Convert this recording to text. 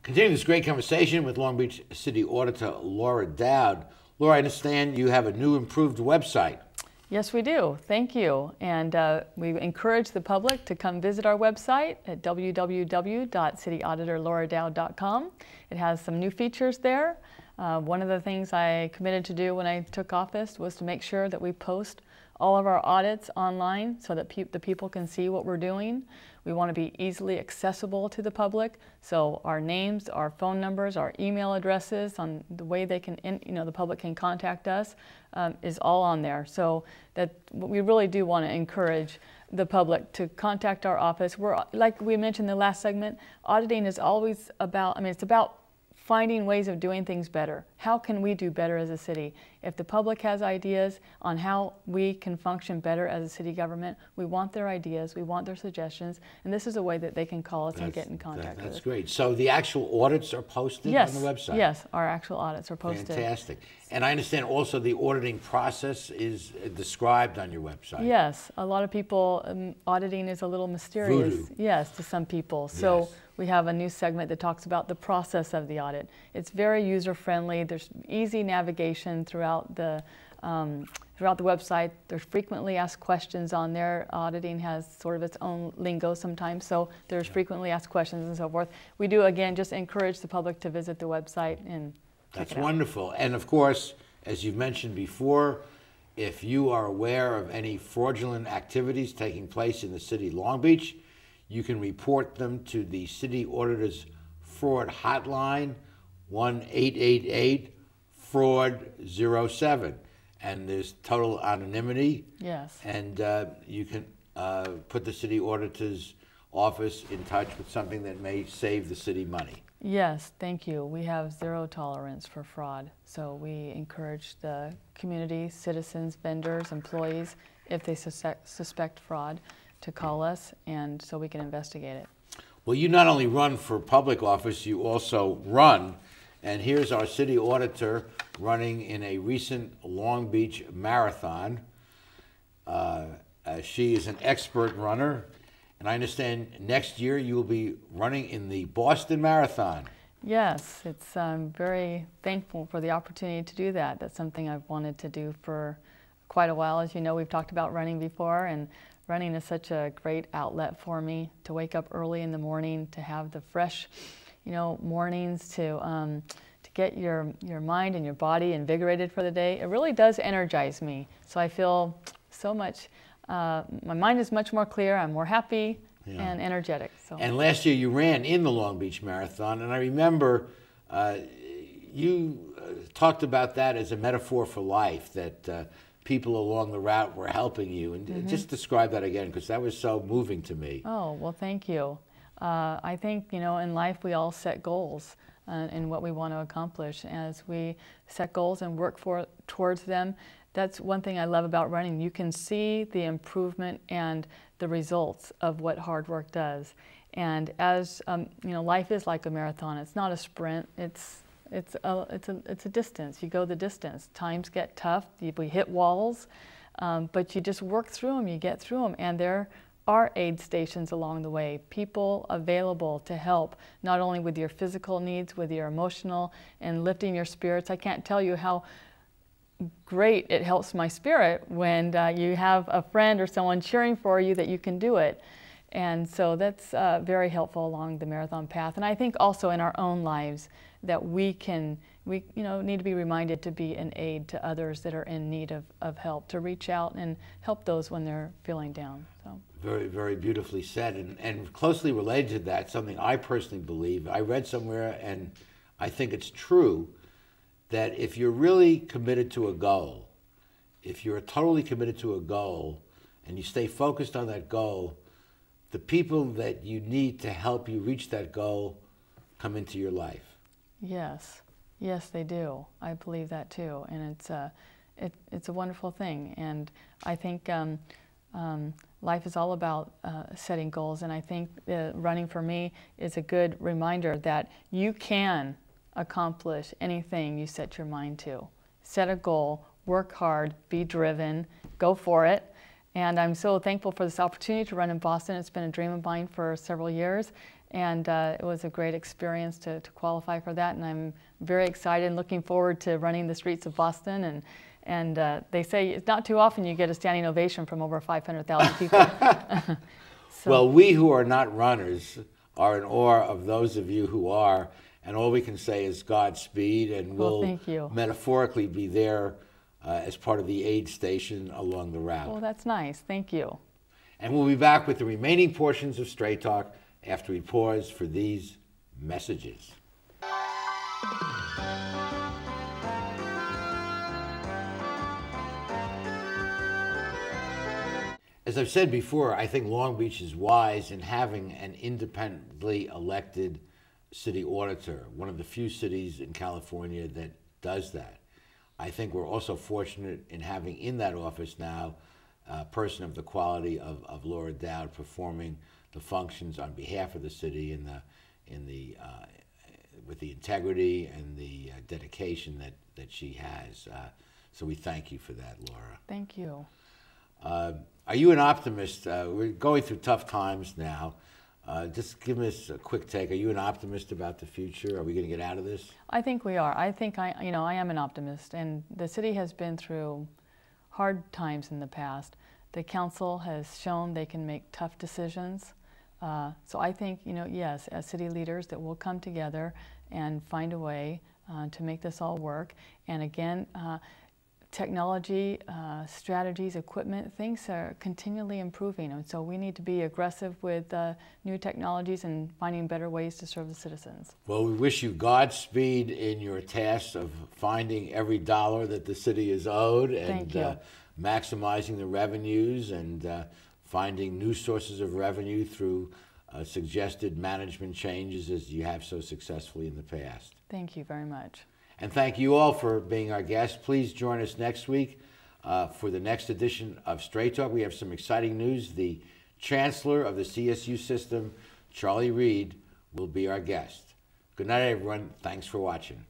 Continuing this great conversation with Long Beach City Auditor Laura Doud. Laura, I understand you have a new improved website. Yes, we do. Thank you. And we encourage the public to come visit our website at www.cityauditorlauradoud.com. It has some new features there. One of the things I committed to do when I took office was to make sure that we post all of our audits online so that the people can see what we're doing. We want to be easily accessible to the public, so our names, our phone numbers, our email addresses, on the way they can, the public can contact us, is all on there. So that we really do want to encourage the public to contact our office. We're, like we mentioned in the last segment, auditing is always about, it's about finding ways of doing things better. How can we do better as a city? If the public has ideas on how we can function better as a city government, we want their ideas, we want their suggestions, and this is a way that they can call us and get in contact with us. That's great. So the actual audits are posted on the website? Yes, our actual audits are posted. Fantastic. And I understand also the auditing process is described on your website. Yes, a lot of people, auditing is a little mysterious. Voodoo. Yes, to some people. So yes. We have a new segment that talks about the process of the audit. It's very user-friendly. There's easy navigation throughout the website. There's frequently asked questions on there. Auditing has sort of its own lingo sometimes, so there's frequently asked questions and so forth. We do, again, just encourage the public to visit the website and check it out. That's wonderful. And of course, as you've mentioned before, if you are aware of any fraudulent activities taking place in the city of Long Beach, you can report them to the City Auditor's Fraud Hotline, 1-888-FRAUD-07. And there's total anonymity. Yes. And you can put the City Auditor's office in touch with something that may save the city money. Yes, thank you. We have zero tolerance for fraud. So we encourage the community, citizens, vendors, employees, if they suspect fraud, to call us, and so we can investigate it. Well, you not only run for public office, you also run, and here's our city auditor running in a recent Long Beach marathon. She is an expert runner, and I understand next year you will be running in the Boston Marathon. Yes, I'm very thankful for the opportunity to do that. That's something I've wanted to do for quite a while. As you know, we've talked about running before, and running is such a great outlet for me to wake up early in the morning, to have the fresh, mornings, to get your mind and your body invigorated for the day. It really does energize me. So I feel so much, my mind is much more clear, I'm more happy and energetic. So. And last year you ran in the Long Beach Marathon, and I remember you talked about that as a metaphor for life, that people along the route were helping you, and just describe that again, because that was so moving to me. Oh, well, thank you. I think, in life we all set goals in what we want to accomplish. As we set goals and work towards them, that's one thing I love about running. You can see the improvement and the results of what hard work does. And as, life is like a marathon. It's not a sprint. It's a distance. You go the distance. Times get tough. We hit walls, but you just work through them. You get through them, and there are aid stations along the way. People available to help, not only with your physical needs, with your emotional and lifting your spirits. I can't tell you how great it helps my spirit when you have a friend or someone cheering for you that you can do it. And so that's very helpful along the marathon path. And I think also in our own lives that we need to be reminded to be an aid to others that are in need of help, to reach out and help those when they're feeling down. So. Very, very beautifully said. And closely related to that, something I personally believe, I read somewhere, and I think it's true, that if you're really committed to a goal, if you're totally committed to a goal, and you stay focused on that goal, the people that you need to help you reach that goal come into your life. Yes, yes, they do. I believe that too, and it's a wonderful thing. And I think life is all about setting goals, and I think running for me is a good reminder that you can accomplish anything you set your mind to. Set a goal, work hard, be driven, go for it. And I'm so thankful for this opportunity to run in Boston. It's been a dream of mine for several years, And it was a great experience to qualify for that, and I'm very excited and looking forward to running the streets of Boston. And they say it's not too often you get a standing ovation from over 500,000 people. So, well, we who are not runners are in awe of those of you who are, and all we can say is Godspeed, and well, we'll thank you. metaphorically be there as part of the aid station along the route. Well, that's nice. Thank you. And we'll be back with the remaining portions of Straight Talk after we pause for these messages. As I've said before, I think Long Beach is wise in having an independently elected city auditor, one of the few cities in California that does that. I think we're also fortunate in having in that office now a person of the quality of Laura Doud performing the functions on behalf of the city with the integrity and the dedication that she has. So we thank you for that, Laura. Thank you. Are you an optimist? We're going through tough times now. Just give us a quick take. Are you an optimist about the future? Are we going to get out of this? I think we are. I think I am an optimist, and the city has been through hard times in the past. The council has shown they can make tough decisions. So I think, yes, as city leaders, that we'll come together and find a way to make this all work. And again, technology, strategies, equipment, things are continually improving. And so we need to be aggressive with new technologies and finding better ways to serve the citizens. Well, we wish you Godspeed in your task of finding every dollar that the city is owed and maximizing the revenues and finding new sources of revenue through suggested management changes as you have so successfully in the past. Thank you very much. And thank you all for being our guests. Please join us next week for the next edition of Straight Talk. We have some exciting news. The Chancellor of the CSU system, Charlie Reed, will be our guest. Good night, everyone. Thanks for watching.